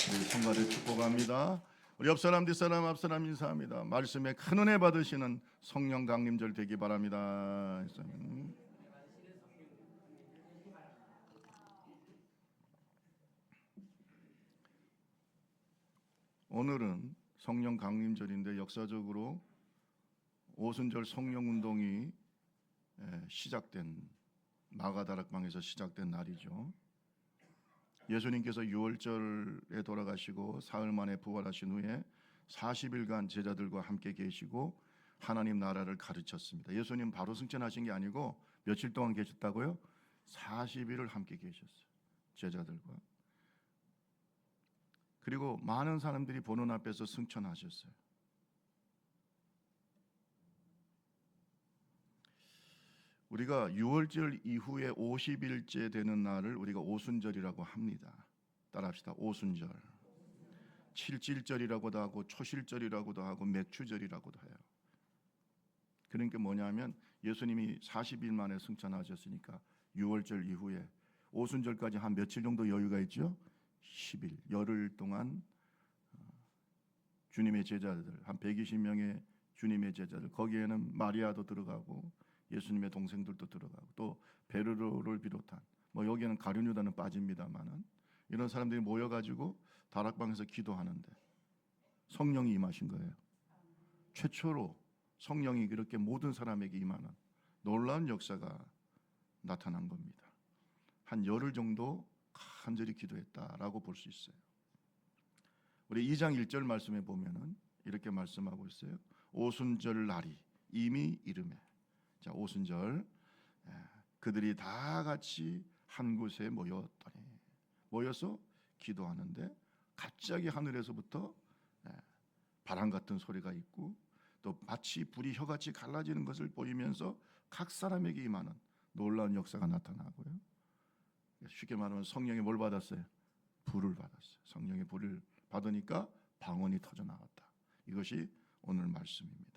우리 성가를 축복합니다. 우리 옆 사람 뒷사람 앞 사람 인사합니다. 말씀에 큰 은혜 받으시는 성령 강림절 되기 바랍니다. 오늘은 성령 강림절인데 역사적으로 오순절 성령 운동이 시작된 마가다락방에서 시작된 날이죠. 예수님께서 6월절에 돌아가시고 사흘 만에 부활하신 후에 40일간 제자들과 함께 계시고 하나님 나라를 가르쳤습니다. 예수님 바로 승천하신 게 아니고 며칠 동안 계셨다고요? 40일을 함께 계셨어요. 제자들과. 그리고 많은 사람들이 보는 앞에서 승천하셨어요. 우리가 6월절 이후에 50일째 되는 날을 우리가 오순절이라고 합니다. 따라합시다. 오순절. 칠칠절이라고도 하고 초실절이라고도 하고 맥추절이라고도 해요. 그러니까 뭐냐면 예수님이 40일 만에 승천하셨으니까 6월절 이후에 오순절까지 한 며칠 정도 여유가 있죠? 10일, 열흘 동안 주님의 제자들, 한 120명의 주님의 제자들, 거기에는 마리아도 들어가고 예수님의 동생들도 들어가고 또 베드로를 비롯한 여기에는 가룟 유다는 빠집니다만은 이런 사람들이 모여가지고 다락방에서 기도하는데 성령이 임하신 거예요. 최초로 성령이 그렇게 모든 사람에게 임하는 놀라운 역사가 나타난 겁니다. 한 열흘 정도 간절히 기도했다라고 볼 수 있어요. 우리 2장 1절 말씀에 보면은 이렇게 말씀하고 있어요. 오순절 날이 이미 이르매. 자, 오순절 그들이 다 같이 한 곳에 모여서 기도하는데 갑자기 하늘에서부터 바람 같은 소리가 있고 또 마치 불이 혀같이 갈라지는 것을 보이면서 각 사람에게 임하는 놀라운 역사가 나타나고요. 쉽게 말하면 성령이 뭘 받았어요? 불을 받았어요. 성령의 불을 받으니까 방언이 터져 나왔다. 이것이 오늘 말씀입니다.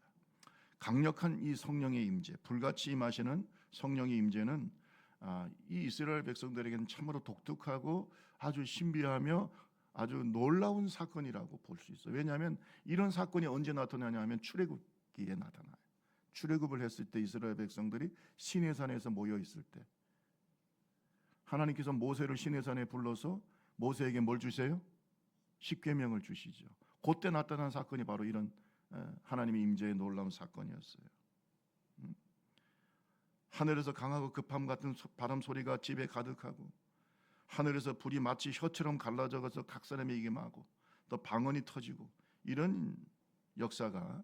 강력한 이 성령의 임재, 불같이 임하시는 성령의 임재는 이 이스라엘 백성들에게는 참으로 독특하고 아주 신비하며 아주 놀라운 사건이라고 볼 수 있어요. 왜냐하면 이런 사건이 언제 나타나냐 하면 출애굽기에 나타나요. 출애굽을 했을 때 이스라엘 백성들이 시내산에서 모여 있을 때 하나님께서 모세를 시내산에 불러서 모세에게 뭘 주세요? 십계명을 주시죠. 그때 나타난 사건이 바로 이런 하나님의 임재의 놀라운 사건이었어요. 하늘에서 강하고 급함 같은 바람 소리가 집에 가득하고 하늘에서 불이 마치 혀처럼 갈라져서 각 사람에게 임하고 또 방언이 터지고 이런 역사가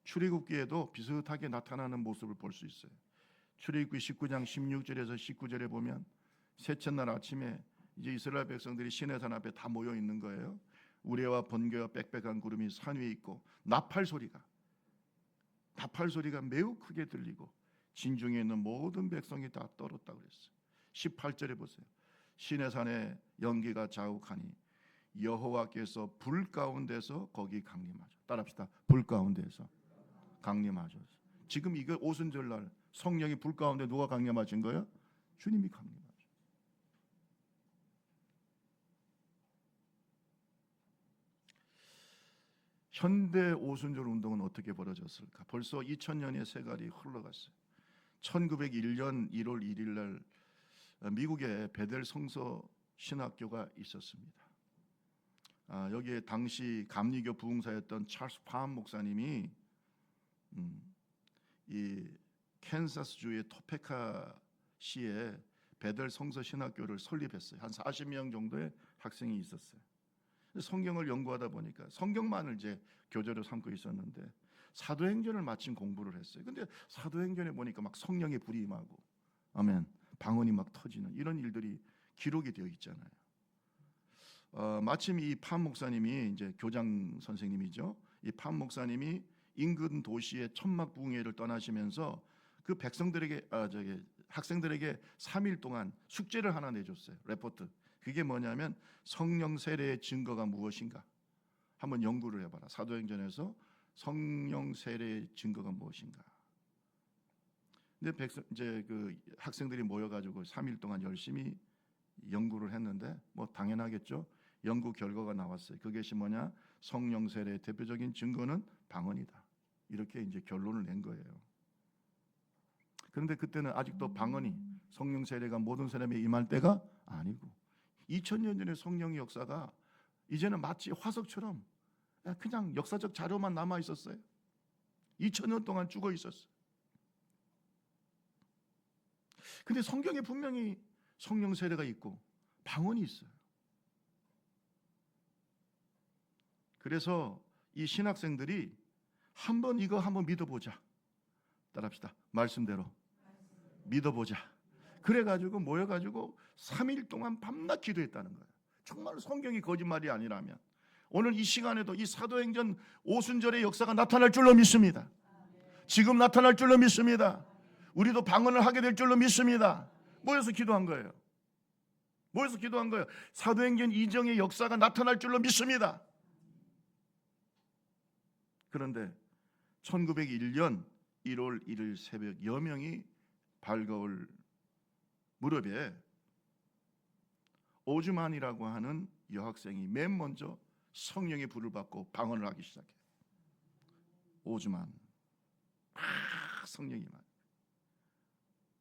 출애굽기에도 비슷하게 나타나는 모습을 볼 수 있어요. 출애굽기 19장 16절에서 19절에 보면 셋째 날 아침에 이제 이스라엘 백성들이 시내산 앞에 다 모여 있는 거예요. 우레와 번개와 빽빽한 구름이 산 위에 있고 나팔 소리가 매우 크게 들리고 진중에 있는 모든 백성이 다 떨었다 그랬어요. 18절에 보세요. 시내산에 연기가 자욱하니 여호와께서 불 가운데서 거기 강림하죠. 따라합시다. 불 가운데서 강림하셔서. 지금 이거 오순절날 성령이 불 가운데 누가 강림하신 거예요? 주님이 강림하죠. 현대 오순절 운동은 어떻게 벌어졌을까? 벌써 2000년의 세갈이 흘러갔어요. 1901년 1월 1일 날 미국에 베델 성서 신학교가 있었습니다. 여기에 당시 감리교 부흥사였던 찰스 팜 목사님이 이 캔사스주의 토페카 시에 베델 성서 신학교를 설립했어요. 한 40명 정도의 학생이 있었어요. 성경을 연구하다 보니까 성경만을 이제 교재로 삼고 있었는데 사도행전을 마침 공부를 했어요. 근데 사도행전에 보니까 막 성령의 불이 임하고 아멘, 방언이 막 터지는 이런 일들이 기록이 되어 있잖아요. 마침 이 팜 목사님이 이제 교장 선생님이죠. 이 팜 목사님이 인근 도시의 천막 부흥회를 떠나시면서 그 백성들에게 학생들에게 3일 동안 숙제를 하나 내줬어요. 레포트. 그게 뭐냐면 성령 세례의 증거가 무엇인가? 한번 연구를 해봐라. 사도행전에서 성령 세례의 증거가 무엇인가? 근데 이제 그 학생들이 모여가지고 3일 동안 열심히 연구를 했는데 당연하겠죠. 연구 결과가 나왔어요. 그것이 뭐냐? 성령 세례의 대표적인 증거는 방언이다. 이렇게 이제 결론을 낸 거예요. 그런데 그때는 아직도 방언이 성령 세례가 모든 사람에 임할 때가 아니고 2000년 전의 성령의 역사가 이제는 마치 화석처럼 그냥 역사적 자료만 남아 있었어요. 2000년 동안 죽어 있었어요. 근데 성경에 분명히 성령 세례가 있고 방언이 있어요. 그래서 이 신학생들이 이거 한번 믿어보자. 따라합시다. 말씀대로 믿어보자. 그래가지고 모여가지고 3일 동안 밤낮 기도했다는 거예요. 정말 성경이 거짓말이 아니라면 오늘 이 시간에도 이 사도행전 오순절의 역사가 나타날 줄로 믿습니다. 지금 나타날 줄로 믿습니다. 우리도 방언을 하게 될 줄로 믿습니다. 모여서 기도한 거예요. 모여서 기도한 거예요. 사도행전 이정의 역사가 나타날 줄로 믿습니다. 그런데 1901년 1월 1일 새벽 여명이 밝아올 무렵에 오즈만이라고 하는 여학생이 맨 먼저 성령의 불을 받고 방언을 하기 시작해요. 오즈만. 성령이 막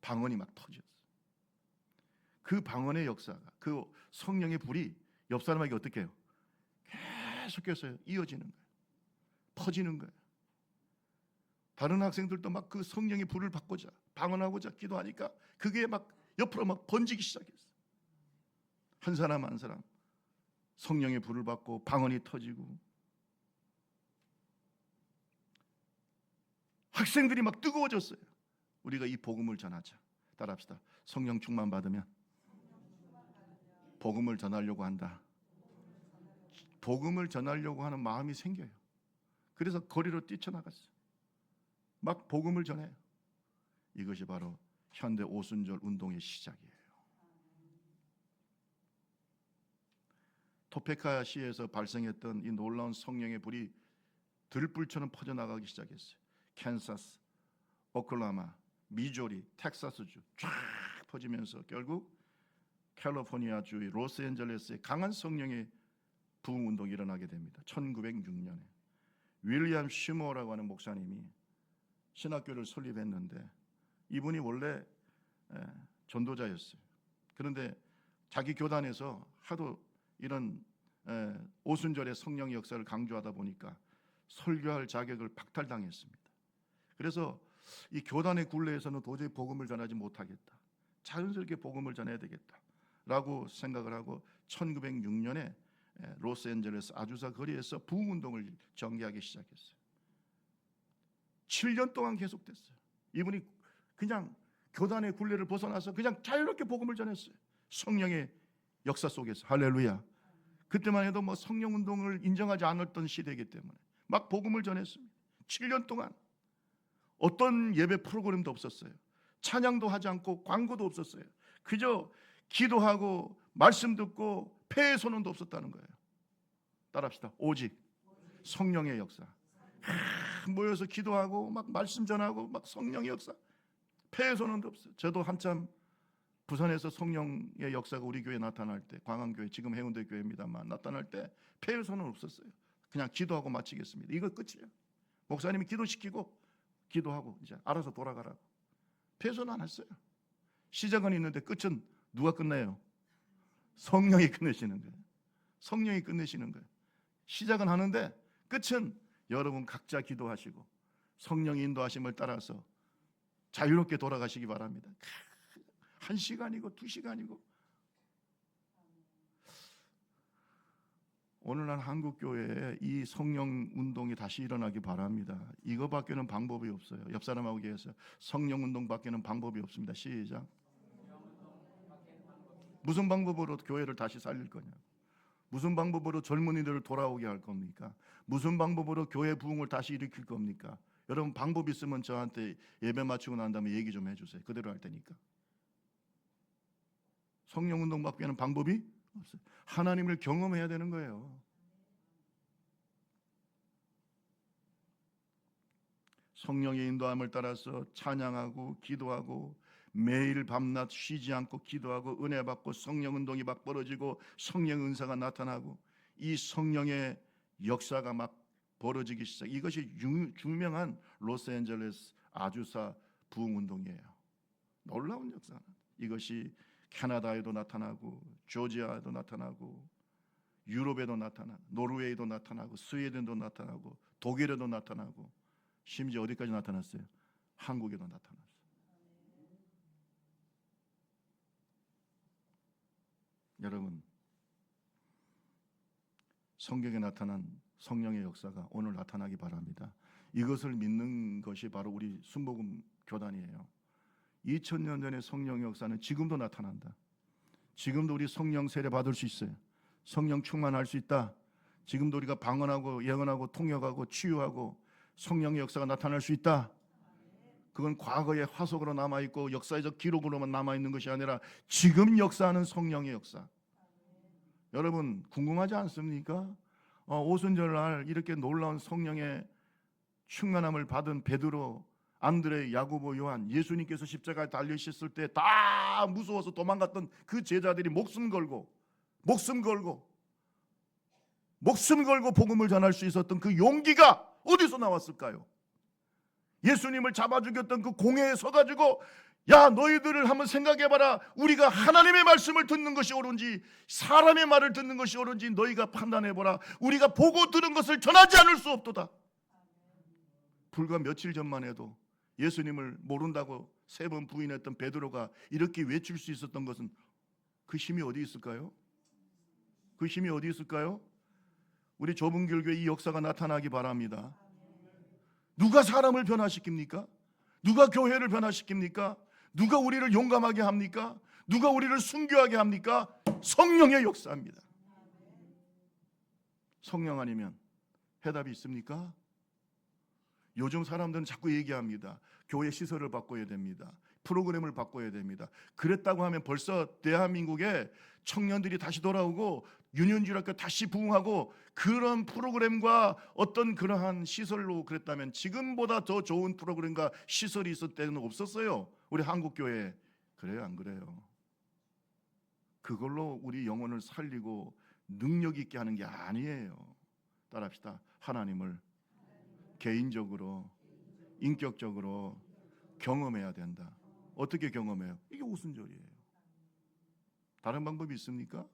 방언이 막 터졌어요. 그 방언의 역사가, 그 성령의 불이 옆 사람에게 어떻게 해요? 계속해서 이어지는 거예요. 퍼지는 거예요. 다른 학생들도 막 그 성령의 불을 받고자 방언하고자 기도하니까 그게 막 옆으로 막 번지기 시작했어요. 한 사람 한 사람 성령의 불을 받고 방언이 터지고 학생들이 막 뜨거워졌어요. 우리가 이 복음을 전하자. 따라합시다. 성령 충만 받으면 복음을 전하려고 한다. 복음을 전하려고 하는 마음이 생겨요. 그래서 거리로 뛰쳐나갔어요. 막 복음을 전해요. 이것이 바로 현대 오순절 운동의 시작이에요. 토페카시에서 발생했던 이 놀라운 성령의 불이 들불처럼 퍼져나가기 시작했어요. 캔사스, 오클라호마, 미조리, 텍사스주 쫙 퍼지면서 결국 캘리포니아주의 로스앤젤레스에 강한 성령의 부흥 운동이 일어나게 됩니다. 1906년에 윌리엄 슈머라고 하는 목사님이 신학교를 설립했는데 이분이 원래 전도자였어요. 그런데 자기 교단에서 하도 이런 오순절의 성령의 역사를 강조하다 보니까 설교할 자격을 박탈당했습니다. 그래서 이 교단의 굴레에서는 도저히 복음을 전하지 못하겠다. 자연스럽게 복음을 전해야 되겠다라고 생각을 하고 1906년에 로스앤젤레스 아주사 거리에서 부흥운동을 전개하기 시작했어요. 7년 동안 계속됐어요. 이분이 그냥 교단의 굴레를 벗어나서 그냥 자유롭게 복음을 전했어요. 성령의 역사 속에서. 할렐루야. 그때만 해도 뭐 성령운동을 인정하지 않았던 시대이기 때문에 막 복음을 전했습니다. 7년 동안 어떤 예배 프로그램도 없었어요. 찬양도 하지 않고 광고도 없었어요. 그저 기도하고 말씀 듣고 폐의 선언도 없었다는 거예요. 따라합시다. 오직 성령의 역사. 모여서 기도하고 막 말씀 전하고 막 성령의 역사. 폐의 선언도 없어요. 저도 한참 부산에서 성령의 역사가 우리 교회에 나타날 때, 광안교회 지금 해운대 교회입니다만 나타날 때 폐의 선언 없었어요. 그냥 기도하고 마치겠습니다. 이거 끝이에요. 목사님이 기도시키고 기도하고 이제 알아서 돌아가라고. 폐의 선언 안 했어요. 시작은 있는데 끝은 누가 끝내요? 성령이 끝내시는 거예요. 성령이 끝내시는 거예요. 시작은 하는데 끝은 여러분 각자 기도하시고 성령의 인도하심을 따라서 자유롭게 돌아가시기 바랍니다. 1시간이고 2시간이고. 오늘날 한국교회에 이 성령 운동이 다시 일어나기 바랍니다. 이거밖에는 방법이 없어요. 옆 사람하고 얘기해서 성령 운동밖에는 방법이 없습니다. 시작. 무슨 방법으로 교회를 다시 살릴 거냐? 무슨 방법으로 젊은이들을 돌아오게 할 겁니까? 무슨 방법으로 교회 부흥을 다시 일으킬 겁니까? 여러분 방법 있으면 저한테 예배 마치고 난 다음에 얘기 좀 해주세요. 그대로 할 테니까. 성령 운동밖에는 방법이 없어요. 하나님을 경험해야 되는 거예요. 성령의 인도함을 따라서 찬양하고 기도하고 매일 밤낮 쉬지 않고 기도하고 은혜 받고 성령 운동이 막 벌어지고 성령 은사가 나타나고 이 성령의 역사가 막 벌어지기 시작. 이것이 유명한 로스앤젤레스 아주사 부흥 운동이에요. 놀라운 역사. 이것이 캐나다에도 나타나고 조지아에도 나타나고 유럽에도 나타나고 노르웨이도 나타나고 스웨덴도 나타나고 독일에도 나타나고 심지어 어디까지 나타났어요? 한국에도 나타났어요. 여러분, 성경에 나타난 성령의 역사가 오늘 나타나기 바랍니다. 이것을 믿는 것이 바로 우리 순복음 교단이에요. 2000년 전의 성령의 역사는 지금도 나타난다. 지금도 우리 성령 세례 받을 수 있어요. 성령 충만할 수 있다. 지금도 우리가 방언하고 예언하고 통역하고 치유하고 성령의 역사가 나타날 수 있다. 그건 과거의 화석으로 남아있고 역사적 기록으로만 남아있는 것이 아니라 지금 역사하는 성령의 역사. 여러분 궁금하지 않습니까? 오순절날 이렇게 놀라운 성령의 충만함을 받은 베드로, 안드레, 야고보, 요한, 예수님께서 십자가에 달리셨을 때 다 무서워서 도망갔던 그 제자들이 목숨 걸고 복음을 전할 수 있었던 그 용기가 어디서 나왔을까요? 예수님을 잡아 죽였던 그 공회에 서가지고 야 너희들을 한번 생각해봐라. 우리가 하나님의 말씀을 듣는 것이 옳은지 사람의 말을 듣는 것이 옳은지 너희가 판단해보라. 우리가 보고 들은 것을 전하지 않을 수 없도다. 불과 며칠 전만 해도 예수님을 모른다고 3번 부인했던 베드로가 이렇게 외칠 수 있었던 것은 그 힘이 어디 있을까요? 그 힘이 어디 있을까요? 우리 좁은 길교회 이 역사가 나타나기 바랍니다. 누가 사람을 변화시킵니까? 누가 교회를 변화시킵니까? 누가 우리를 용감하게 합니까? 누가 우리를 순교하게 합니까? 성령의 역사입니다. 성령 아니면 해답이 있습니까? 요즘 사람들은 자꾸 얘기합니다. 교회 시설을 바꿔야 됩니다. 프로그램을 바꿔야 됩니다. 그랬다고 하면 벌써 대한민국에 청년들이 다시 돌아오고 유년주일학교 다시 부흥하고 그런 프로그램과 어떤 그러한 시설로 그랬다면 지금보다 더 좋은 프로그램과 시설이 있을 때는 없었어요. 우리 한국교회. 그래요, 안 그래요? 그걸로 우리 영혼을 살리고 능력 있게 하는 게 아니에요. 따라합시다. 하나님을 개인적으로 인격적으로 경험해야 된다. 어떻게 경험해요? 이게 오순절이에요. 다른 방법이 있습니까?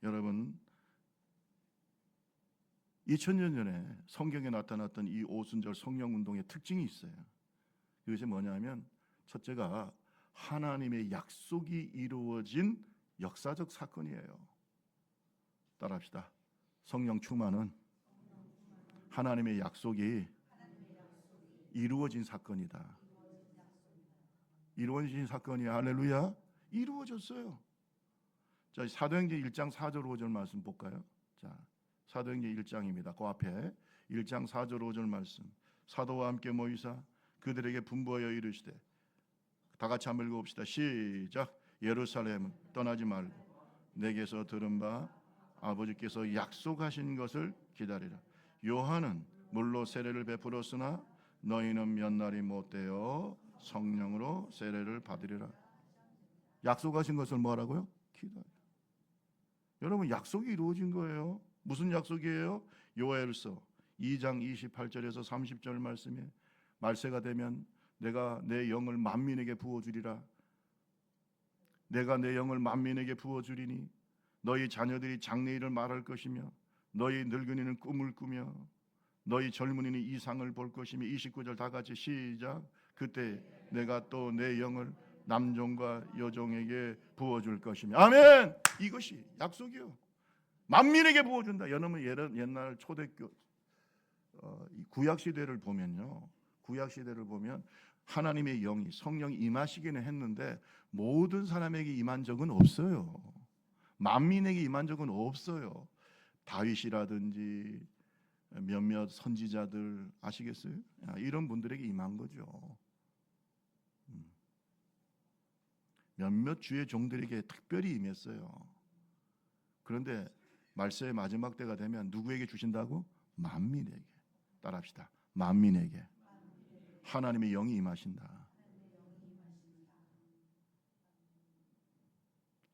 여러분 2000년 전에 성경에 나타났던 이 오순절 성령운동의 특징이 있어요. 그것이 뭐냐면 첫째가 하나님의 약속이 이루어진 역사적 사건이에요. 따라합시다. 성령 충만은 하나님의 약속이 이루어진 사건이다. 이루어진 사건이 할렐루야 이루어졌어요. 자, 사도행전 1장 4절 5절 말씀 볼까요? 자, 사도행전 1장입니다. 그 앞에 1장 4절 5절 말씀. 사도와 함께 모이사 그들에게 분부하여 이르시되 다 같이 한번 읽어봅시다. 시작. 예루살렘 떠나지 말고 내게서 들은 바 아버지께서 약속하신 것을 기다리라. 요한은 물로 세례를 베풀었으나 너희는 몇 날이 못되어 성령으로 세례를 받으리라. 약속하신 것을 뭐라고요? 기다려. 여러분 약속이 이루어진 거예요. 무슨 약속이에요? 요엘서 2장 28절에서 30절 말씀에 말세가 되면 내가 내 영을 만민에게 부어주리라. 내가 내 영을 만민에게 부어주리니 너희 자녀들이 장래일을 말할 것이며 너희 늙은이는 꿈을 꾸며 너희 젊은이는 이상을 볼 것이며 29절 다 같이 시작. 그때 내가 또 내 영을 남종과 여종에게 부어줄 것이며 아멘. 이것이 약속이요. 만민에게 부어준다. 여러분 옛날 초대교 구약 시대를 보면요. 구약 시대를 보면 하나님의 영이 성령이 임하시기는 했는데 모든 사람에게 임한 적은 없어요. 만민에게 임한 적은 없어요. 다윗이라든지 몇몇 선지자들 아시겠어요? 이런 분들에게 임한 거죠. 몇몇 주의 종들에게 특별히 임했어요. 그런데 말세의 마지막 때가 되면 누구에게 주신다고? 만민에게. 따라합시다. 만민에게 하나님의 영이 임하신다.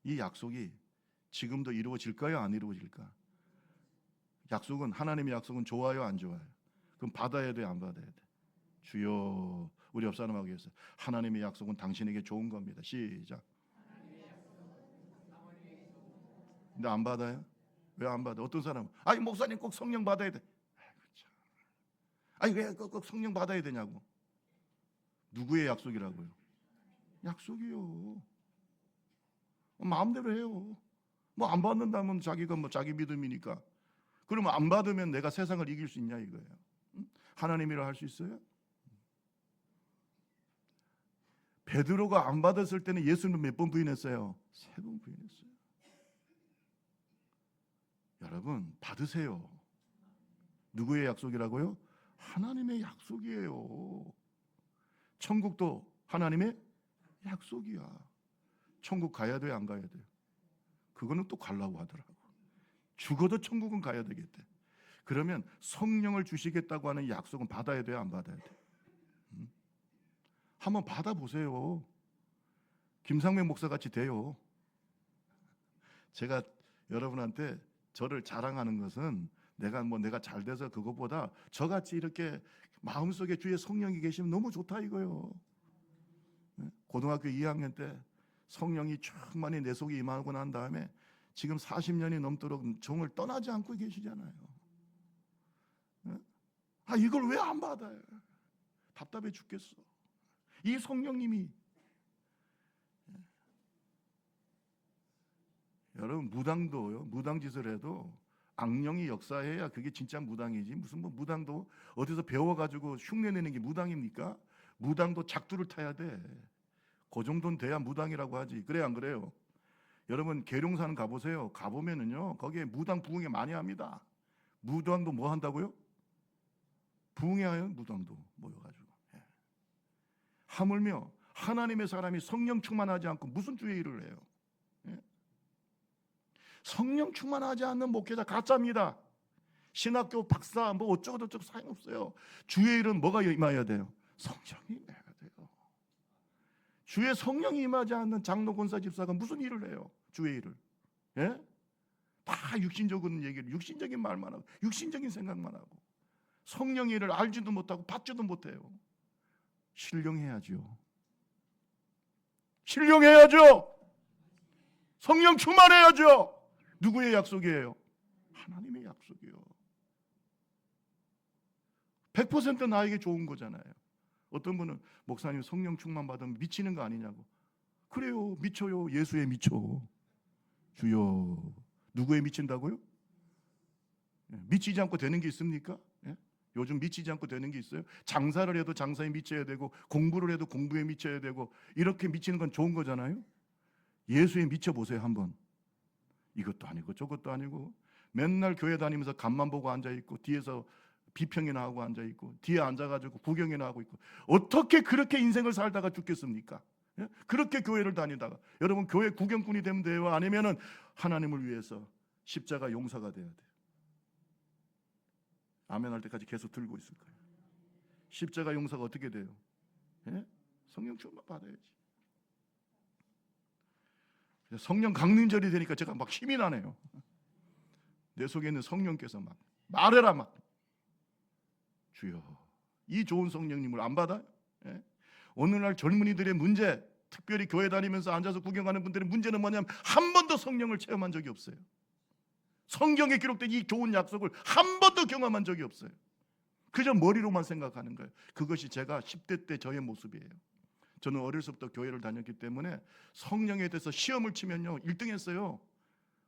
이 약속이 지금도 이루어질까요? 안 이루어질까? 약속은, 하나님의 약속은 좋아요, 안 좋아요? 그럼 받아야 돼, 안 받아야 돼? 주여, 우리 옆 사람하고 계세요. 하나님의 약속은 당신에게 좋은 겁니다. 시작. 근데 안 받아요? 왜 안 받아? 어떤 사람은 아니 목사님 꼭 성령 받아야 돼. 아니 왜 꼭 성령 받아야 되냐고. 누구의 약속이라고요? 약속이요. 마음대로 해요. 뭐 안 받는다면 자기가 뭐 자기 믿음이니까. 그러면 안 받으면 내가 세상을 이길 수 있냐 이거예요. 하나님이라 할 수 있어요? 베드로가 안 받았을 때는 예수는 몇 번 부인했어요? 3번 부인했어요. 여러분 받으세요. 누구의 약속이라고요? 하나님의 약속이에요. 천국도 하나님의 약속이야. 천국 가야 돼요, 안 가야 돼요? 그거는 또 가려고 하더라고. 죽어도 천국은 가야 되겠대. 그러면 성령을 주시겠다고 하는 약속은 받아야 돼요, 안 받아야 돼요? 한번 받아보세요. 김상명 목사 같이 돼요. 제가 여러분한테 저를 자랑하는 것은 내가 잘 돼서 그것보다 저같이 이렇게 마음속에 주의 성령이 계시면 너무 좋다 이거요. 고등학교 2학년 때 성령이 충만히 내 속에 임하고 난 다음에 지금 40년이 넘도록 종을 떠나지 않고 계시잖아요. 아 이걸 왜 안 받아요? 답답해 죽겠어. 이 성령님이 여러분 무당도요. 무당짓을 해도 악령이 역사해야 그게 진짜 무당이지. 무슨 뭐 무당도 어디서 배워가지고 흉내내는 게 무당입니까? 무당도 작두를 타야 돼. 그 정도는 돼야 무당이라고 하지. 그래 안 그래요? 여러분 계룡산 가보세요. 가보면은요 거기에 무당 부흥회 많이 합니다. 무당도 뭐 한다고요? 부흥회해요. 무당도 모여가지고. 예. 하물며 하나님의 사람이 성령 충만하지 않고 무슨 주의 일을 해요? 예? 성령 충만하지 않는 목회자 가짜입니다. 신학교 박사 뭐 어쩌고 저쩌고 소용없어요. 주의 일은 뭐가 임해야 돼요? 성령이 임해야 돼요. 주의 성령이 임하지 않는 장로 권사 집사가 무슨 일을 해요? 주의 일을. 예? 다 육신적인 얘기를, 육신적인 말만 하고 육신적인 생각만 하고 성령의 일을 알지도 못하고 받지도 못해요. 신령해야죠. 신령해야죠. 성령 충만해야죠. 누구의 약속이에요? 하나님의 약속이요. 100% 나에게 좋은 거잖아요. 어떤 분은 목사님 성령 충만 받으면 미치는 거 아니냐고. 그래요, 미쳐요. 예수에 미쳐. 주여, 누구에 미친다고요? 미치지 않고 되는 게 있습니까? 예? 요즘 미치지 않고 되는 게 있어요? 장사를 해도 장사에 미쳐야 되고 공부를 해도 공부에 미쳐야 되고 이렇게 미치는 건 좋은 거잖아요. 예수에 미쳐보세요 한번. 이것도 아니고 저것도 아니고 맨날 교회 다니면서 간만 보고 앉아있고 뒤에서 비평이나 하고 앉아있고 뒤에 앉아가지고 구경이나 하고 있고 어떻게 그렇게 인생을 살다가 죽겠습니까? 예? 그렇게 교회를 다니다가 여러분 교회 구경꾼이 되면 돼요? 아니면은 하나님을 위해서 십자가 용사가 돼야 돼요? 아멘 할 때까지 계속 들고 있을 거예요. 십자가 용사가 어떻게 돼요? 예? 성령 충만 받아야지. 성령 강림절이 되니까 제가 막 힘이 나네요. 내 속에 있는 성령께서 막 말해라 막. 주여, 이 좋은 성령님을 안 받아요? 예? 오늘날 젊은이들의 문제, 특별히 교회 다니면서 앉아서 구경하는 분들의 문제는 뭐냐면 한 번도 성령을 체험한 적이 없어요. 성경에 기록된 이 좋은 약속을 한 번도 경험한 적이 없어요. 그저 머리로만 생각하는 거예요. 그것이 제가 10대 때 저의 모습이에요. 저는 어려서부터 교회를 다녔기 때문에 성령에 대해서 시험을 치면요 1등 했어요.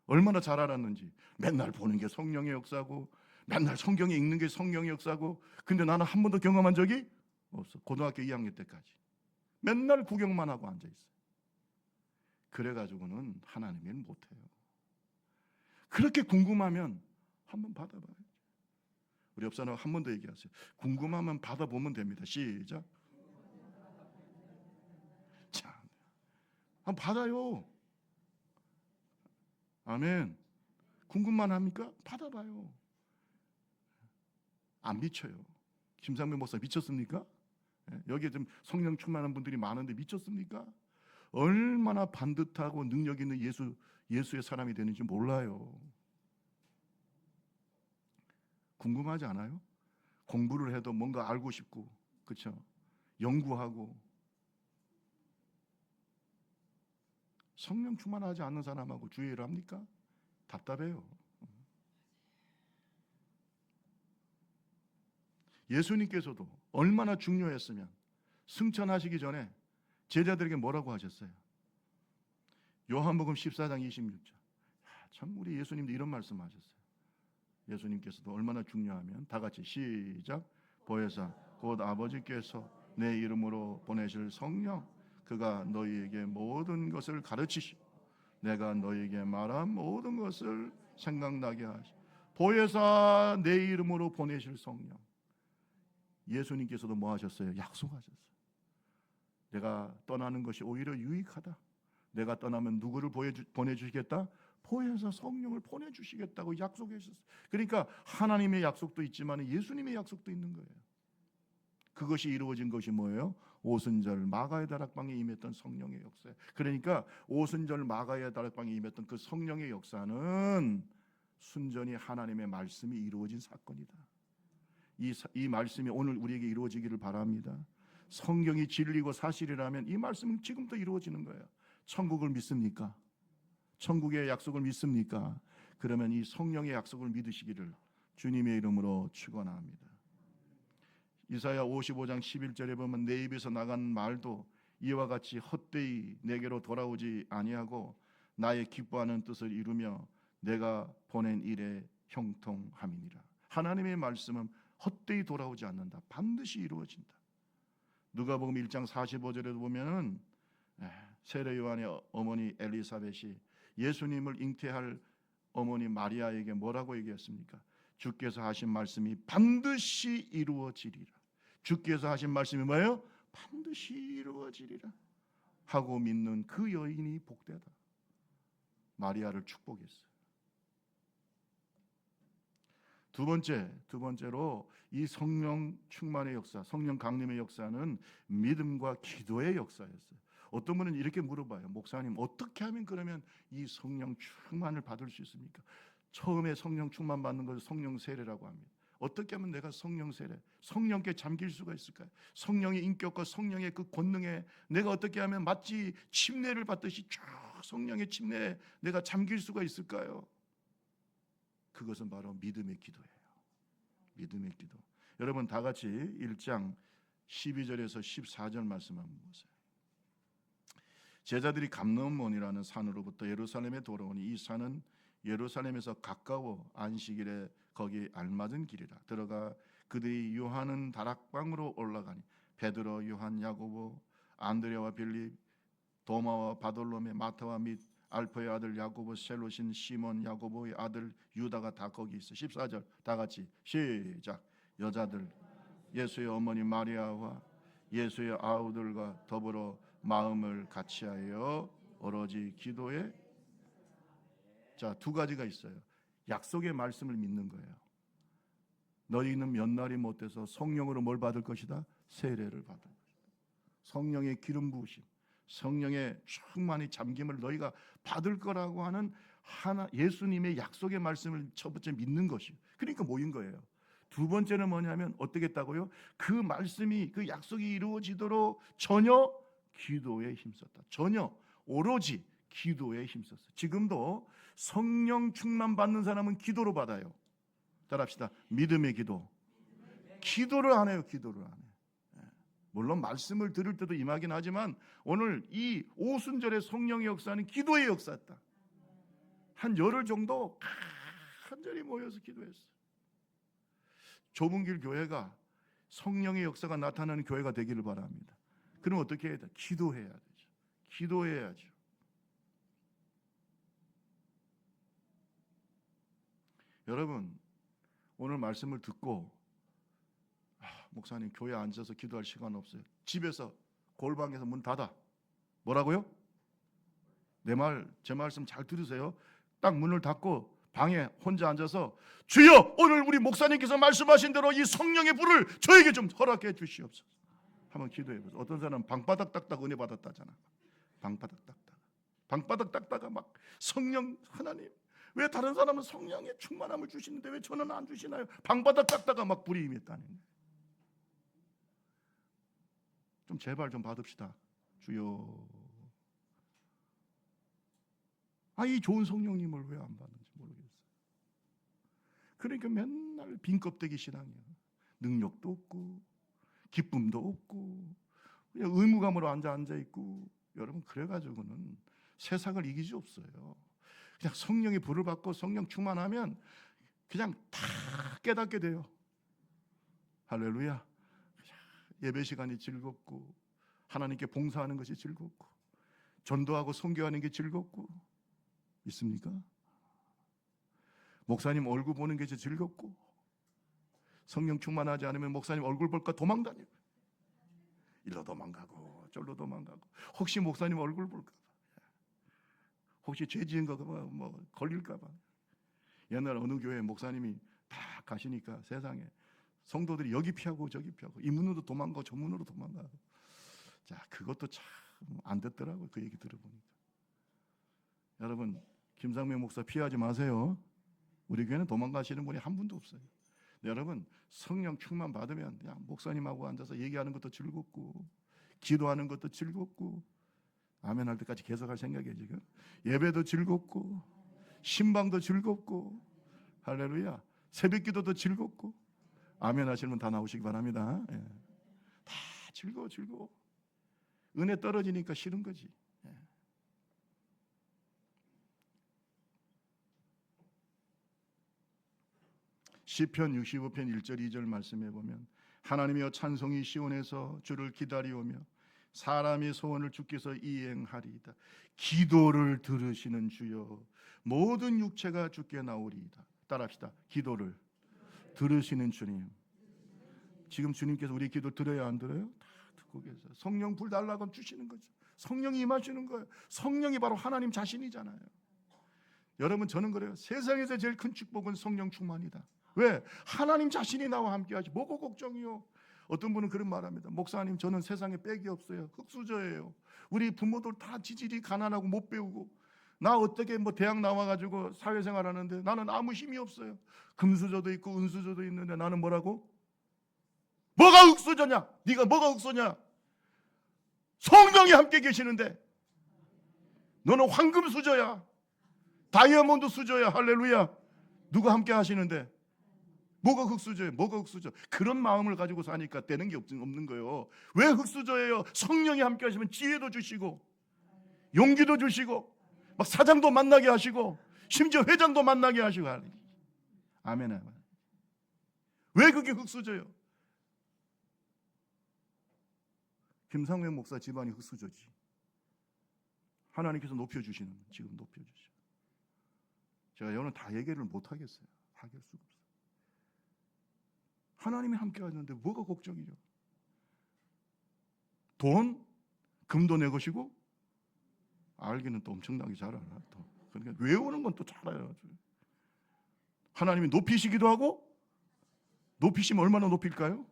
얼마나 잘 알았는지. 맨날 보는 게 성령의 역사고 맨날 성경에 읽는 게 성령의 역사고 근데 나는 한 번도 경험한 적이 없어. 고등학교 2학년 때까지 맨날 구경만 하고 앉아있어요. 그래가지고는 하나님을 못해요. 그렇게 궁금하면 한번 받아봐요. 우리 옆 사람 한 번 더 얘기하세요. 궁금하면 받아보면 됩니다. 시작. 자, 한번 받아요. 아멘. 궁금만 합니까? 받아봐요. 안 미쳐요. 김상민 목사 미쳤습니까? 여기에 좀 성령 충만한 분들이 많은데 미쳤습니까? 얼마나 반듯하고 능력 있는 예수의 사람이 되는지 몰라요. 궁금하지 않아요? 공부를 해도 뭔가 알고 싶고, 그렇죠? 연구하고. 성령 충만하지 않는 사람하고 주의를 합니까? 답답해요. 예수님께서도 얼마나 중요했으면 승천하시기 전에 제자들에게 뭐라고 하셨어요? 요한복음 14장 26절. 참 우리 예수님도 이런 말씀하셨어요. 예수님께서도 얼마나 중요하면 다 같이 시작. 보혜사 곧 아버지께서 내 이름으로 보내실 성령 그가 너희에게 모든 것을 가르치시고 내가 너희에게 말한 모든 것을 생각나게 하시고 보혜사 내 이름으로 보내실 성령. 예수님께서도 뭐 하셨어요? 약속하셨어요. 내가 떠나는 것이 오히려 유익하다. 내가 떠나면 누구를 보내주시겠다? 보혜사 성령을 보내주시겠다고 약속하셨어요. 그러니까 하나님의 약속도 있지만 예수님의 약속도 있는 거예요. 그것이 이루어진 것이 뭐예요? 오순절 마가의 다락방에 임했던 성령의 역사. 그러니까 오순절 마가의 다락방에 임했던 그 성령의 역사는 순전히 하나님의 말씀이 이루어진 사건이다. 이 말씀이 오늘 우리에게 이루어지기를 바랍니다. 성경이 진리고 사실이라면 이 말씀은 지금도 이루어지는 거예요. 천국을 믿습니까? 천국의 약속을 믿습니까? 그러면 이 성령의 약속을 믿으시기를 주님의 이름으로 축원합니다. 이사야 55장 11절에 보면 내 입에서 나간 말도 이와 같이 헛되이 내게로 돌아오지 아니하고 나의 기뻐하는 뜻을 이루며 내가 보낸 일에 형통함이니라. 하나님의 말씀은 헛되이 돌아오지 않는다. 반드시 이루어진다. 누가복음 1장 45절에도 보면은 세례 요한의 어머니 엘리사벳이 예수님을 잉태할 어머니 마리아에게 뭐라고 얘기했습니까? 주께서 하신 말씀이 반드시 이루어지리라. 주께서 하신 말씀이 뭐예요? 반드시 이루어지리라 하고 믿는 그 여인이 복되다. 마리아를 축복했어요. 두 번째로 이 성령 충만의 역사, 성령 강림의 역사는 믿음과 기도의 역사였어요. 어떤 분은 이렇게 물어봐요. 목사님, 어떻게 하면 그러면 이 성령 충만을 받을 수 있습니까? 처음에 성령 충만 받는 것을 성령 세례라고 합니다. 어떻게 하면 내가 성령 세례, 성령께 잠길 수가 있을까요? 성령의 인격과 성령의 그 권능에 내가 어떻게 하면 마치 침례를 받듯이 쭉 성령의 침례에 내가 잠길 수가 있을까요? 그것은 바로 믿음의 기도예요. 믿음의 기도. 여러분 다 같이 1장 12절에서 14절 말씀 한번 보세요. 제자들이 감람원이라는 산으로부터 예루살렘에 돌아오니 이 산은 예루살렘에서 가까워 안식일에 거기 알맞은 길이라. 들어가 그들이 요한은 다락방으로 올라가니 베드로, 요한, 야고보, 안드레와 빌립, 도마와 바돌로메, 마타와 및 알포의 아들 야고보, 셀롯인 시몬, 야고보의 아들 유다가 다 거기 있어. 14절 다 같이 시작. 여자들 예수의 어머니 마리아와 예수의 아우들과 더불어 마음을 같이하여 오로지 기도에. 자, 두 가지가 있어요. 약속의 말씀을 믿는 거예요. 너희는 몇 날이 못 돼서 성령으로 뭘 받을 것이다? 세례를 받을 것이다. 성령의 기름 부으심, 성령의 충만히 잠김을 너희가 받을 거라고 하는 예수님의 약속의 말씀을 첫 번째 믿는 것이에요. 그러니까 모인 거예요. 두 번째는 뭐냐면 어떻게 했다고요? 그 말씀이 그 약속이 이루어지도록 전혀 기도에 힘썼다. 전혀 오로지 기도에 힘썼어요. 지금도 성령 충만 받는 사람은 기도로 받아요. 따라합시다. 믿음의 기도. 기도를 안 해요. 기도를 안 해요. 물론 말씀을 들을 때도 임하긴 하지만 오늘 이 오순절의 성령의 역사는 기도의 역사였다. 한 열흘 정도 간절히 모여서 기도했어요. 좁은 길 교회가 성령의 역사가 나타나는 교회가 되기를 바랍니다. 그럼 어떻게 해야 돼? 기도해야 되죠. 기도해야죠. 여러분, 오늘 말씀을 듣고 목사님 교회 앉아서 기도할 시간 없어요. 집에서 골방에서 문 닫아. 뭐라고요? 제 말씀 잘 들으세요. 딱 문을 닫고 방에 혼자 앉아서 주여, 오늘 우리 목사님께서 말씀하신 대로 이 성령의 불을 저에게 좀 허락해 주시옵소서. 한번 기도해 보세요. 어떤 사람은 방바닥 닦다가 은혜 받았다잖아. 방바닥 닦다가 막 성령, 하나님 왜 다른 사람은 성령의 충만함을 주시는데 왜 저는 안 주시나요? 방바닥 닦다가 막 불이 임했다는 거예요. 좀 제발 좀 받읍시다. 주여. 이 좋은 성령님을 왜 안 받는지 모르겠어요. 그러니까 맨날 빈 껍데기 신앙이에요. 능력도 없고 기쁨도 없고 그냥 의무감으로 앉아 있고. 여러분, 그래가지고는 세상을 이길 수 없어요. 그냥 성령의 불을 받고 성령 충만하면 그냥 다 깨닫게 돼요. 할렐루야. 예배 시간이 즐겁고 하나님께 봉사하는 것이 즐겁고 전도하고 선교하는 게 즐겁고. 있습니까? 목사님 얼굴 보는 게 즐겁고 성령 충만하지 않으면 목사님 얼굴 볼까 도망다니고 일로 도망가고 저로 도망가고 혹시 목사님 얼굴 볼까 봐, 혹시 죄 지은 거 뭐 걸릴까 봐. 옛날 어느 교회 목사님이 다 가시니까 세상에 성도들이 여기 피하고 저기 피하고 이 문으로 도망가고 저 문으로 도망가고. 자, 그것도 참 안 됐더라고요. 그 얘기 들어보니까. 여러분, 김상명 목사 피하지 마세요. 우리 교회는 도망가시는 분이 한 분도 없어요. 여러분, 성령 충만 받으면 그냥 목사님하고 앉아서 얘기하는 것도 즐겁고 기도하는 것도 즐겁고 아멘 할 때까지 계속할 생각이에요. 지금 예배도 즐겁고 신방도 즐겁고 할렐루야, 새벽기도도 즐겁고 아멘 하시는 분 다 나오시기 바랍니다. 예. 다 즐거워. 은혜 떨어지니까 싫은 거지. 예. 시편 65편 1절 2절 말씀해 보면 하나님이여 찬송이 시온에서 주를 기다리오며 사람의 소원을 주께서 이행하리이다. 기도를 들으시는 주여 모든 육체가 주께 나오리이다. 따라합시다. 기도를 들으시는 주님. 지금 주님께서 우리 기도 들어야 안 들어요? 다 듣고 계세요. 성령 불 달라고 하면 주시는 거죠. 성령이 임하시는 거예요. 성령이 바로 하나님 자신이잖아요. 여러분, 저는 그래요. 세상에서 제일 큰 축복은 성령 충만이다. 왜? 하나님 자신이 나와 함께하지. 뭐가 걱정이요? 어떤 분은 그런 말합니다. 목사님, 저는 세상에 빽이 없어요. 흙수저예요. 우리 부모들 다 지질이 가난하고 못 배우고 나 어떻게 대학 나와가지고 사회생활하는데 나는 아무 힘이 없어요. 금수저도 있고 은수저도 있는데 나는 뭐라고? 뭐가 흙수저냐? 네가 뭐가 흙수저냐? 성령이 함께 계시는데 너는 황금 수저야. 다이아몬드 수저야. 할렐루야. 누가 함께 하시는데 뭐가 흙수저예요? 뭐가 흙수저? 그런 마음을 가지고 사니까 되는 게 없는 거예요. 왜 흙수저예요? 성령이 함께 하시면 지혜도 주시고 용기도 주시고 막 사장도 만나게 하시고 심지어 회장도 만나게 하시고. 아멘. 왜 그게 흙수저예요? 김상명 목사 집안이 흙수저지. 하나님께서 높여주시는, 지금 높여주시고. 제가 여러분 다 얘기를 못하겠어요. 할 수가 없어요. 하나님이 함께 하는데 뭐가 걱정이죠? 돈, 금도 내 것이고 알기는 또 엄청나게 잘 알아. 또 그러니까 외우는 건 또 잘 알아요. 하나님이 높이시기도 하고 높이시면 얼마나 높일까요?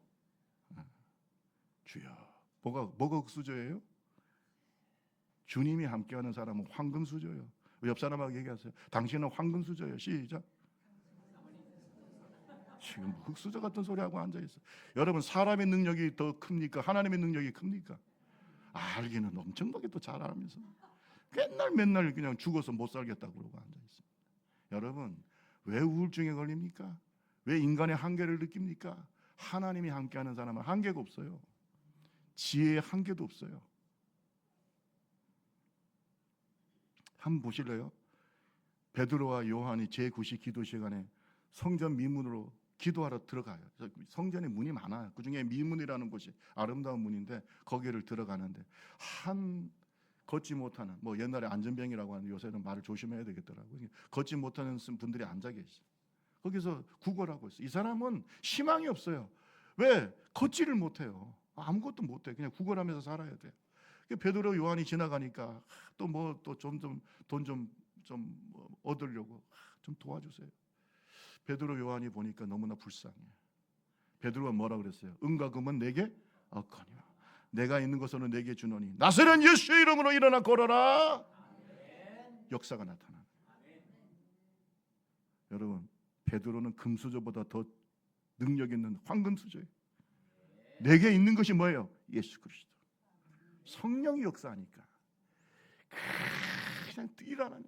주여, 뭐가 흙수저예요? 주님이 함께하는 사람은 황금수저예요. 옆 사람하고 얘기하세요. 당신은 황금수저예요. 시작. 지금 흙수저 같은 소리 하고 앉아 있어. 여러분, 사람의 능력이 더 큽니까? 하나님의 능력이 큽니까? 알기는 엄청나게 또 잘 알면서 맨날 그냥 죽어서 못 살겠다고 그러고 앉아 있습니다. 여러분, 왜 우울증에 걸립니까? 왜 인간의 한계를 느낍니까? 하나님이 함께하는 사람은 한계가 없어요. 지혜의 한계도 없어요. 한번 보실래요? 베드로와 요한이 제9시 기도 시간에 성전 미문으로 기도하러 들어가요. 성전에 문이 많아요. 그중에 미문이라는 곳이 아름다운 문인데 거기를 들어가는데 한 걷지 못하는, 옛날에 안전병이라고 하는, 요새는 말을 조심해야 되겠더라고요. 걷지 못하는 분들이 앉아 계시죠. 거기서 구걸하고 있어요. 이 사람은 희망이 없어요. 왜? 걷지를 못해요. 아무것도 못해. 그냥 구걸하면서 살아야 돼요. 베드로 요한이 지나가니까 또 점점 돈 좀 좀 얻으려고 좀 도와주세요. 베드로 요한이 보니까 너무나 불쌍해. 베드로가 뭐라 그랬어요? 은과 금은 내게 없거니와 내가 있는 것으로 내게 주노니 나사렛 예수의 이름으로 일어나 걸어라. 역사가 나타나. 여러분, 베드로는 금수저보다 더 능력 있는 황금수저예요. 내게 있는 것이 뭐예요? 예수 그리스도. 성령이 역사하니까 그냥 일어나는.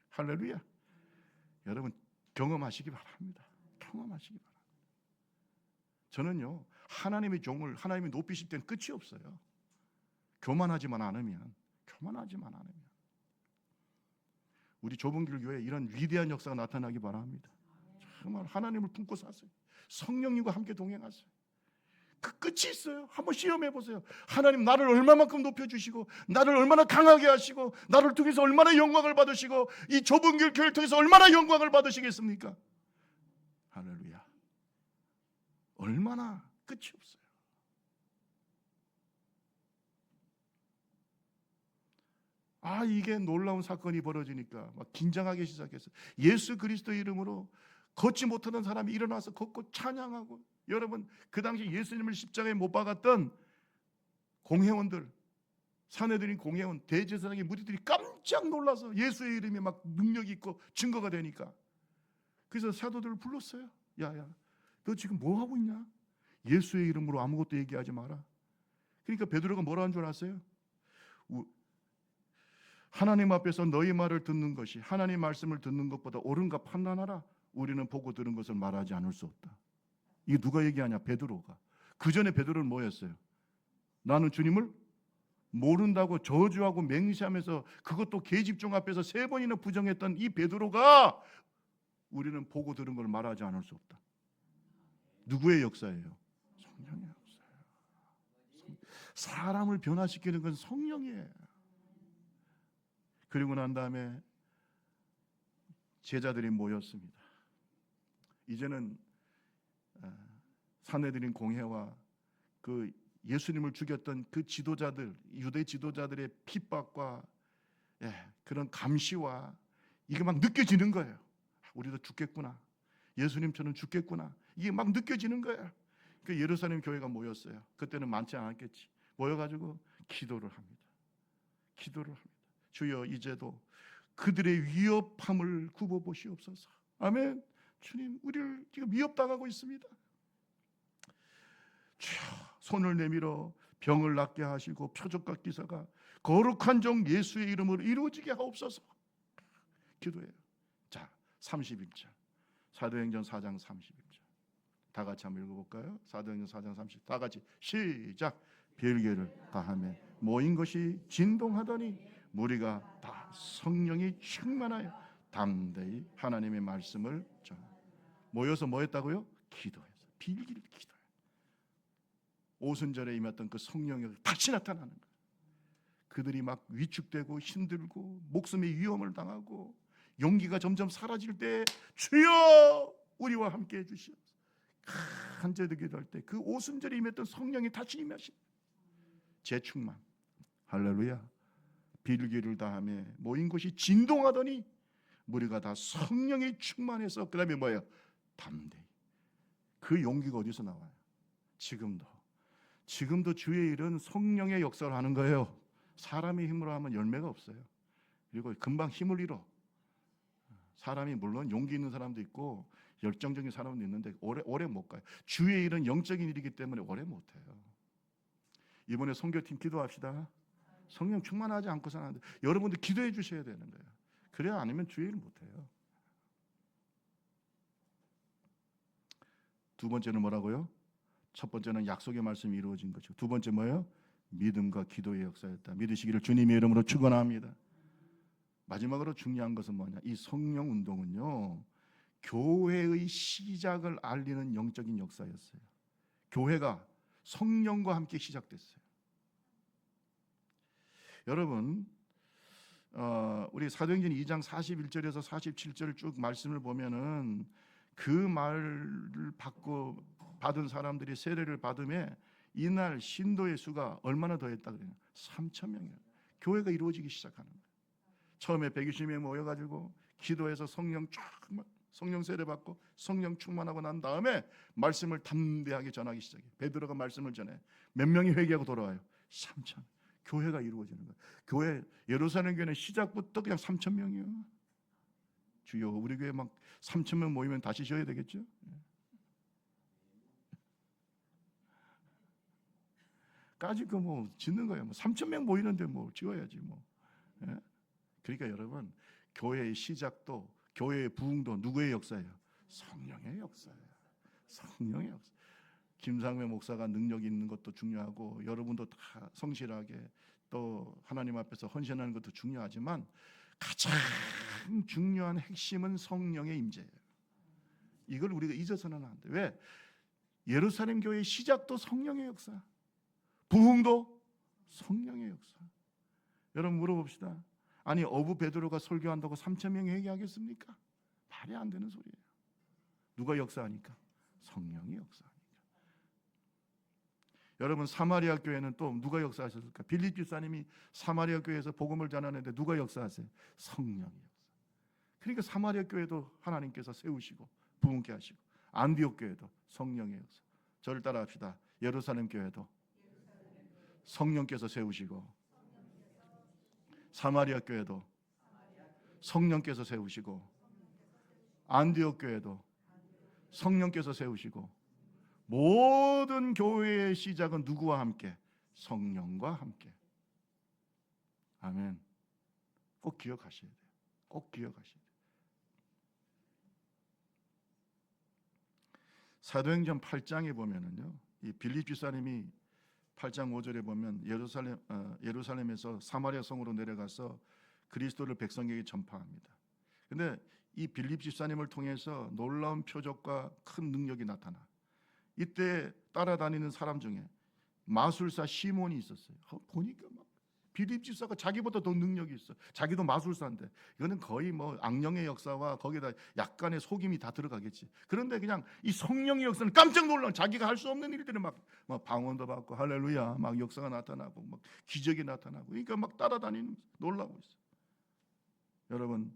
할렐루야. 여러분 경험하시기 바랍니다. 경험하시기 바랍니다. 저는요, 하나님의 종을 하나님이 높이실 때는 끝이 없어요. 교만하지만 않으면 우리 좁은 길 교회에 이런 위대한 역사가 나타나기 바랍니다. 정말 하나님을 품고 사세요. 성령님과 함께 동행하세요. 그 끝이 있어요. 한번 시험해 보세요. 하나님 나를 얼마만큼 높여주시고 나를 얼마나 강하게 하시고 나를 통해서 얼마나 영광을 받으시고 이 좁은 길 교회를 통해서 얼마나 영광을 받으시겠습니까? 할렐루야. 얼마나 끝이 없어요. 이게 놀라운 사건이 벌어지니까 막 긴장하기 시작했어요. 예수 그리스도 이름으로 걷지 못하는 사람이 일어나서 걷고 찬양하고. 여러분, 그 당시 예수님을 십자가에 못 박았던 공회원들, 사내들인 공회원, 대제사장의 무리들이 깜짝 놀라서 예수의 이름이 막 능력이 있고 증거가 되니까, 그래서 사도들을 불렀어요. 야야, 너 지금 뭐 하고 있냐? 예수의 이름으로 아무것도 얘기하지 마라. 그러니까 베드로가 뭐라 한 줄 아세요? 하나님 앞에서 너희 말을 듣는 것이 하나님 말씀을 듣는 것보다 옳은가 판단하라. 우리는 보고 들은 것을 말하지 않을 수 없다. 이게 누가 얘기하냐? 베드로가. 그 전에 베드로는 뭐였어요? 나는 주님을 모른다고 저주하고 맹세하면서 그것도 계집종 앞에서 3번이나 부정했던 이 베드로가 우리는 보고 들은 걸 말하지 않을 수 없다. 누구의 역사예요? 성령의 역사예요. 사람을 변화시키는 건 성령이에요. 그리고 난 다음에 제자들이 모였습니다. 이제는 사내들인 공회와 그 예수님을 죽였던 그 지도자들, 유대 지도자들의 핍박과 그런 감시와 이게 막 느껴지는 거예요. 우리도 죽겠구나. 예수님처럼 죽겠구나. 이게 막 느껴지는 거예요. 그 예루살렘 교회가 모였어요. 그때는 많지 않았겠지. 모여가지고 기도를 합니다. 주여, 이제도 그들의 위협함을 굽어보시옵소서. 아멘. 주님, 우리를 지금 위협당하고 있습니다. 주여, 손을 내밀어 병을 낫게 하시고 표적과 기사가 거룩한 종 예수의 이름으로 이루어지게 하옵소서. 기도해요. 자, 31절 사도행전 4장 31절 다 같이 한번 읽어볼까요? 사도행전 4장 30절 다 같이 시작. 별개를 다하며 모인 것이 진동하더니 무리가 다 성령이 충만하여 담대히 하나님의 말씀을 전하. 모여서 뭐 했다고요? 기도해서 빌기를 기도해요. 오순절에 임했던 그 성령이 다시 나타나는 거예요. 그들이 막 위축되고 힘들고 목숨의 위험을 당하고 용기가 점점 사라질 때 주여 우리와 함께 해주시옵소서. 간절히 기도할 때 그 오순절에 임했던 성령이 다시 임하시. 재충만. 할렐루야. 빌기를 다하며 모인 곳이 진동하더니 무리가 다 성령이 충만해서 그 다음에 뭐예요? 담대히. 그 용기가 어디서 나와요? 지금도 주의 일은 성령의 역사를 하는 거예요. 사람의 힘으로 하면 열매가 없어요. 그리고 금방 힘을 잃어. 사람이 물론 용기 있는 사람도 있고 열정적인 사람도 있는데 오래 못 가요. 주의 일은 영적인 일이기 때문에 오래 못 해요. 이번에 선교팀 기도합시다. 성령 충만하지 않고서는 안 돼. 여러분들 기도해 주셔야 되는 거예요. 그래야 아니면 주의 일 못 해요. 두 번째는 뭐라고요? 첫 번째는 약속의 말씀이 이루어진 거죠. 두 번째 뭐예요? 믿음과 기도의 역사였다. 믿으시기를 주님의 이름으로 축원합니다. 마지막으로 중요한 것은 뭐냐? 이 성령 운동은요, 교회의 시작을 알리는 영적인 역사였어요. 교회가 성령과 함께 시작됐어요. 여러분, 우리 사도행전 2장 41절에서 47절을 쭉 말씀을 보면은 그 말을 받은 사람들이 세례를 받음에 이날 신도의 수가 얼마나 더했다 그래요? 3,000명이에요. 교회가 이루어지기 시작하는 거예요. 처음에 120명 모여가지고 기도해서 성령 세례 받고 성령 충만하고 난 다음에 말씀을 담대하게 전하기 시작해. 베드로가 말씀을 전해. 몇 명이 회개하고 돌아와요? 3천. 교회가 이루어지는 거예요. 교회, 예루살렘 교회는 시작부터 그냥 3천 명이요. 주여, 우리 교회 막 3천 명 모이면 다시 쉬어야 되겠죠? 까짓 거 뭐 짓는 거예요. 뭐 3천 명 모이는데 뭐 지어야지 뭐. 예? 그러니까 여러분, 교회의 시작도, 교회의 부흥도 누구의 역사예요? 성령의 역사예요. 성령의 역사. 김상회 목사가 능력 있는 것도 중요하고 여러분도 다 성실하게 또 하나님 앞에서 헌신하는 것도 중요하지만 가장 중요한 핵심은 성령의 임재예요. 이걸 우리가 잊어서는 안 돼. 왜? 예루살렘 교회의 시작도 성령의 역사, 부흥도 성령의 역사. 여러분 물어봅시다. 아니 어부 베드로가 설교한다고 3천 명이 회개하겠습니까? 말이 안 되는 소리예요. 누가 역사하니까? 성령이 역사하니까. 여러분 사마리아 교회는 또 누가 역사하셨을까? 빌립 집사님이 사마리아 교회에서 복음을 전하는데 누가 역사하세요? 성령이 역사. 그러니까 사마리아 교회도 하나님께서 세우시고 부흥케 하시고, 안디옥 교회도 성령의 역사. 저를 따라합시다. 예루살렘 교회도 성령께서 세우시고, 사마리아 교회도 성령께서 세우시고, 안디옥 교회도 성령께서 세우시고, 모든 교회의 시작은 누구와 함께? 성령과 함께. 아멘. 꼭 기억하셔야 돼요. 꼭 기억하셔야 돼요. 사도행전 8장에 보면은요, 이 빌립 집사님이 8장 5절에 보면 예루살렘에서 사마리아 성으로 내려가서 그리스도를 백성에게 전파합니다. 근데 이 빌립 집사님을 통해서 놀라운 표적과 큰 능력이 나타나. 이때 따라다니는 사람 중에 마술사 시몬이 있었어요. 보니까 막 빌립 집사가 자기보다 더 능력이 있어. 자기도 마술사인데 이거는 거의 뭐 악령의 역사와 거기다 약간의 속임이 다 들어가겠지. 그런데 그냥 이 성령의 역사는 깜짝 놀란, 자기가 할 수 없는 일들을 막 방언도 받고 할렐루야 막 역사가 나타나고 막 기적이 나타나고, 그러니까 막 따라다니는 놀라고 있어. 여러분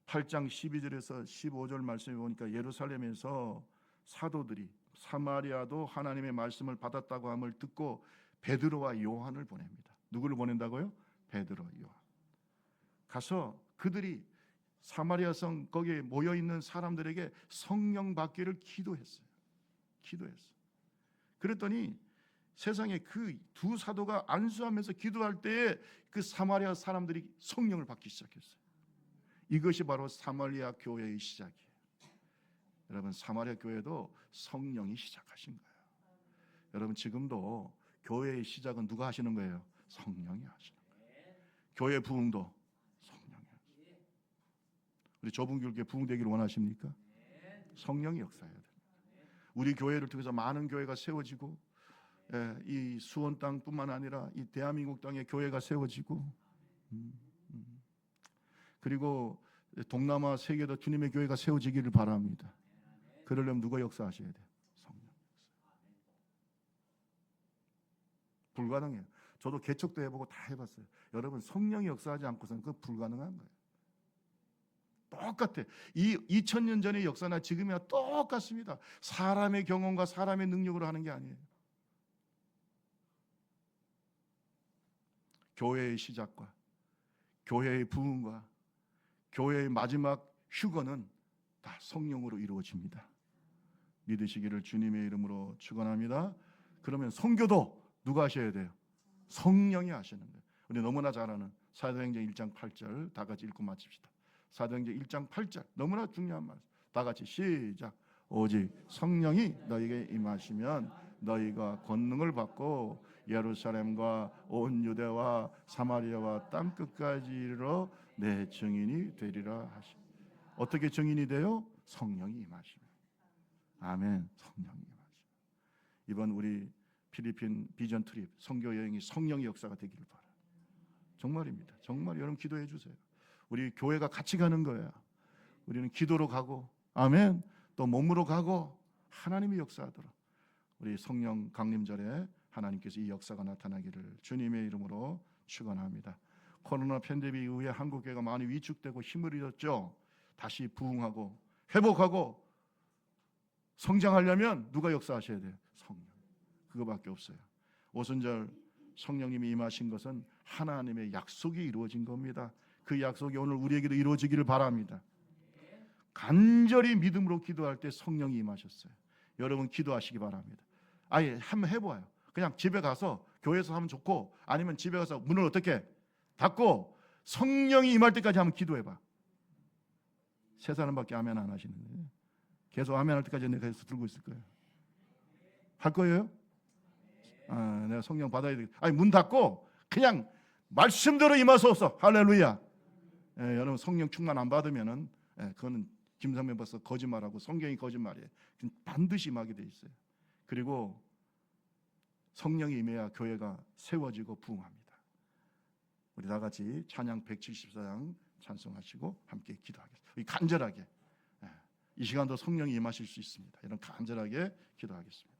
8장 12절에서 15절 말씀에 보니까 예루살렘에서 사도들이 사마리아도 하나님의 말씀을 받았다고 함을 듣고 베드로와 요한을 보냅니다. 누구를 보낸다고요? 베드로, 요한. 가서 그들이 사마리아 성 거기에 모여 있는 사람들에게 성령 받기를 기도했어요. 그랬더니 세상에 그 두 사도가 안수하면서 기도할 때에 그 사마리아 사람들이 성령을 받기 시작했어요. 이것이 바로 사마리아 교회의 시작이에요. 여러분 사마리아 교회도 성령이 시작하신 거예요. 여러분 지금도 교회의 시작은 누가 하시는 거예요? 성령이 하시는 거예요. 교회 부흥도 성령이 하시는 거예요. 우리 좁은 교회 부흥되기를 원하십니까? 성령이 역사해야 됩니다. 우리 교회를 통해서 많은 교회가 세워지고, 이 수원 땅뿐만 아니라 이 대한민국 땅에 교회가 세워지고, 그리고 동남아 세계도 주님의 교회가 세워지기를 바랍니다. 그러려면 누가 역사하셔야 돼요? 성령 역사. 불가능해요. 저도 개척도 해보고 다 해봤어요. 여러분 성령이 역사하지 않고서는 그건 불가능한 거예요. 똑같아. 이 2000년 전의 역사나 지금이나 똑같습니다. 사람의 경험과 사람의 능력으로 하는 게 아니에요. 교회의 시작과 교회의 부흥과 교회의 마지막 휴거는 다 성령으로 이루어집니다. 믿으시기를 주님의 이름으로 축원합니다. 그러면 선교도 누가 하셔야 돼요? 성령이 하시는 거예요. 우리 너무나 잘 아는 사도행전 1장 8절 다 같이 읽고 마칩시다. 사도행전 1장 8절 너무나 중요한 말. 다 같이 시작. 오직 성령이 너희에게 임하시면 너희가 권능을 받고 예루살렘과 온 유대와 사마리아와 땅 끝까지 이르러 내 증인이 되리라 하시니. 어떻게 증인이 돼요? 성령이 임하시면. 아멘. 성령이 임하시면. 이번 우리 필리핀 비전 트립 선교 여행이 성령의 역사가 되기를 바라요. 정말입니다. 정말 여러분 기도해 주세요. 우리 교회가 같이 가는 거예요. 우리는 기도로 가고, 아멘, 또 몸으로 가고 하나님이 역사하도록 우리 성령 강림절에 하나님께서 이 역사가 나타나기를 주님의 이름으로 축원합니다. 코로나 팬데믹 이후에 한국교회가 많이 위축되고 힘을 잃었죠. 다시 부흥하고 회복하고 성장하려면 누가 역사하셔야 돼요? 성령. 그거밖에 없어요. 오순절 성령님이 임하신 것은 하나님의 약속이 이루어진 겁니다. 그 약속이 오늘 우리에게도 이루어지기를 바랍니다. 간절히 믿음으로 기도할 때 성령이 임하셨어요. 여러분 기도하시기 바랍니다. 아예 한번 해봐요. 그냥 집에 가서 교회에서 하면 좋고, 아니면 집에 가서 문을 어떻게 닫고 성령이 임할 때까지 한번 기도해봐. 세 사람밖에 아멘 안 하시는데 계속 아멘 할 때까지 내가 계속 들고 있을 거예요. 할 거예요? 내가 성령 받아야 되겠다. 아니 문 닫고 그냥 말씀대로 임하소서. 할렐루야. 여러분 성령 충만 안 받으면은 그거는 김성면 박사 거짓말하고 성경이 거짓말이에요. 반드시 임하게 돼 있어요. 그리고 성령이 임해야 교회가 세워지고 부흥합니다. 우리 다 같이 찬양 174장 찬송하시고 함께 기도하겠습니다. 간절하게 이 시간도 성령이 임하실 수 있습니다. 이런 간절하게 기도하겠습니다.